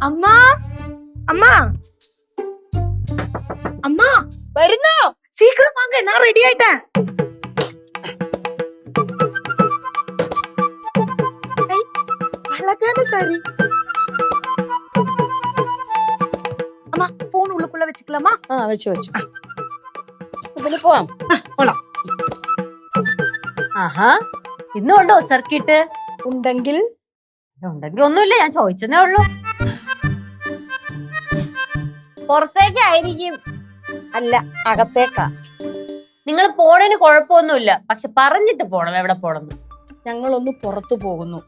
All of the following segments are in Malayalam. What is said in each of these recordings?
അമ്മാ അമ്മാ അമ്മാ വരുന്നോ? സീക്കിരം വാങ്ങ, ഞാൻ റെഡി ആയിട്ടാ. அழகான சாரி. அம்மா போன் உள்ளுக்குள்ள வச்சுக்கலாமா? വെച്ചു പിന്നെ പോവാം. போலாம். ആഹാ, ഇന്നുണ്ടോ സർക്കിട്ട്? ഉണ്ടെങ്കിൽ ഉണ്ടെങ്കിൽ ഒന്നുമില്ല, ഞാൻ ചോദിച്ചതേ ഉള്ളൂ. പുറത്തേക്കായിരിക്കും. അല്ല, അകത്തേക്കാ. നിങ്ങൾ പോണേന് കുഴപ്പമൊന്നുമില്ല, പക്ഷെ പറഞ്ഞിട്ട് പോണം എവിടെ പോണെന്ന്. ഞങ്ങളൊന്ന് പുറത്തു പോകുന്നു.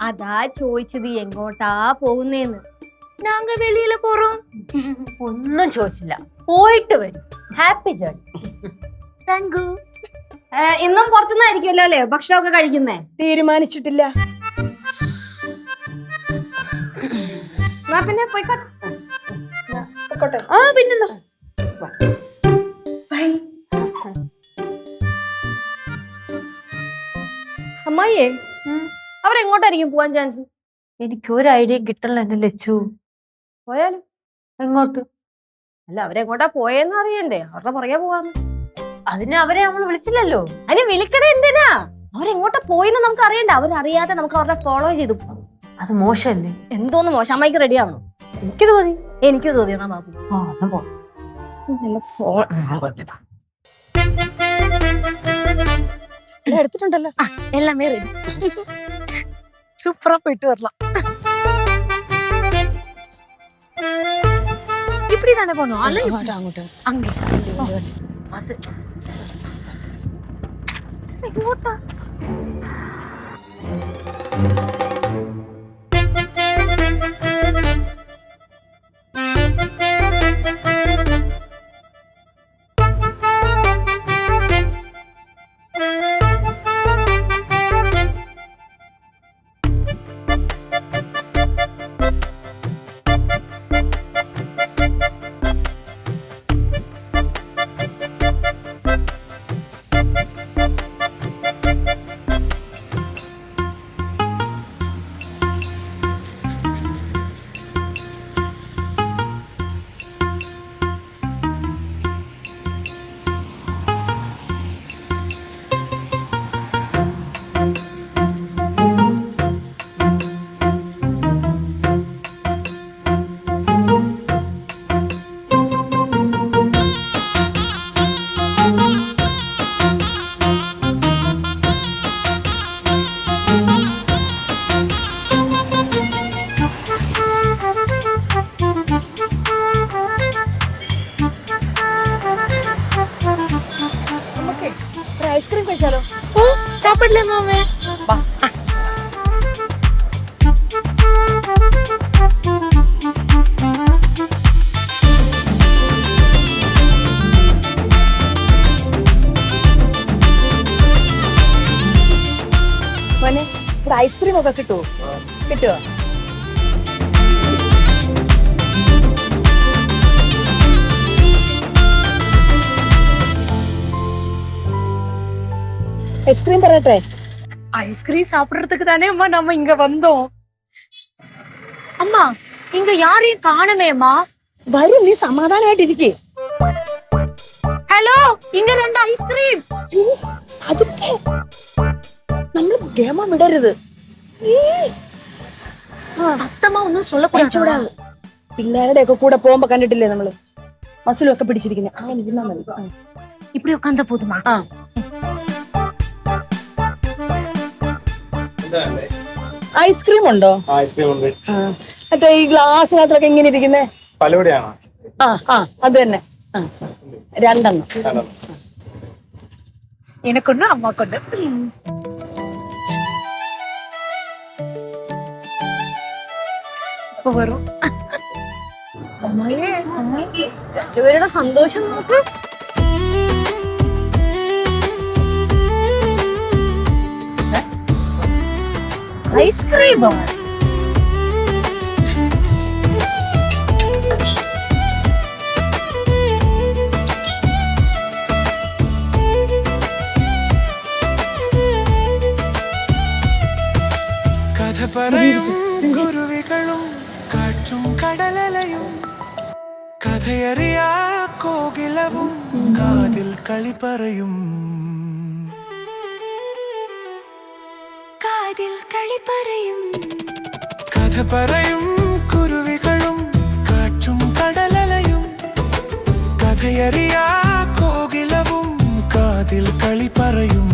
അതാ ചോദിച്ചത് എങ്ങോട്ടാ പോകുന്നേന്ന്. நாங்க வெளியில போறோம். ഒന്നും ചോദിച്ചില്ല, പോയിട്ട് വരും. Happy journey. താങ്ക്. ഇന്നും പുറത്തുനിന്നായിരിക്കുമല്ലോ അല്ലേ ഭക്ഷണമൊക്കെ കഴിക്കുന്നേ? തീരുമാനിച്ചിട്ടില്ല. എന്നാ പിന്നെ പോയിക്കോട്ടെ. ആ പിന്നെന്താ. അമ്മായിയേ, അവരെങ്ങോട്ടായിരിക്കും പോവാൻ ചാൻസ്? എനിക്കൊരു ഐഡിയ കിട്ടണല്ലോ എന്നെ ലച്ചു. പോയാലും എങ്ങോട്ട്? അല്ല, അവരെങ്ങോട്ടാ പോയെന്ന് അറിയണ്ടേ? അവരുടെ പുറകെ പോവാന്ന്. അതിന് അവരെ നമ്മൾ വിളിച്ചില്ലല്ലോ. അതിന് വിളിക്കണേ എന്തിനാ? അവരെങ്ങോട്ടാ പോയെന്ന് നമുക്ക് അറിയണ്ട. അവരറിയാതെ നമുക്ക് അവരുടെ ഫോളോ ചെയ്തു. അത് മോശമല്ലേ? എന്തോന്ന് മോശം? അമ്മായിക്ക് റെഡി ആവണം. എനിക്ക് തോന്നി. എനിക്ക് തോന്നി. എന്നാ ബാബു എടുത്തിട്ടുണ്ടല്ലോ. எல்லாமே ரெடி. சூப்பரா போயிட்டு வரலாம். இப்படி தானே போனோம். அல்ல അങ്ങോട്ട് அங்க அது எங்கோட்டா? ഐസ്ക്രീം കഴിച്ചാലോ? ஓ சாப்பிடலாமாமே? വാ. മോനെ, ഇവിടെ ഐസ്ക്രീം ഒക്കെ കിട്ടുമോ? കിട്ടുമോ? ഐസ്ക്രീം പറയട്ടെ? ஐஸ்கிரீம் சாப்பிடுறதுக்கு தானே அம்மா நம்ம இங்க வந்தோம். அம்மா இங்க யாரையும் காணுமேம்மா. വരും, നീ സമാധാനമായിട്ടിരിക്കേ. ஹலோ, இங்க ரெண்டு ஐஸ்கிரீம். അതൊക്കെ നമ്മള് ഗെയിം വിടരുത്. சத்தமா ஒன்னும் சொல்ல ചൂടാത്. പിള്ളേരുടെ ഒക്കെ കൂടെ പോകുമ്പോ കണ്ടിട്ടില്ലേ നമ്മള് മസിലും ഒക്കെ പിടിച്ചിരിക്കുന്നത്. ആ ഇരുന്നാ മതി. இப்படி உட்கார்ந்தா போதுமா? ആ ഐസ്ക്രീം ഉണ്ടോ? ഐസ്ക്രീം ഉണ്ട്. മറ്റേ ഈ ഗ്ലാസിനകത്തൊക്കെ ഇങ്ങനെ ഇരിക്കുന്നേ പലവിടെയാണോ? ആ അത് തന്നെ. രണ്ടെണ്ണം. எனக்கு ஒண்ணு அம்மாக்கு ஒண்ணு. இப்ப வரும். അമ്മായിയേ, രണ്ടുപേരുടെ സന്തോഷം നോക്ക്. ஐஸ்கிரீமா? കഥ പറയും കുരുവികളും കാറ്റു കാറ്റും കടലലയും കഥയറിയാ കോകിലവും കാതിൽ കളി പറയും കാതിൽ കളി പറയും കഥ പറയും കുരുവികളും കാറ്റും കടലലയും കഥയറിയാ കോകിലവും കാതിൽ കളി പറയും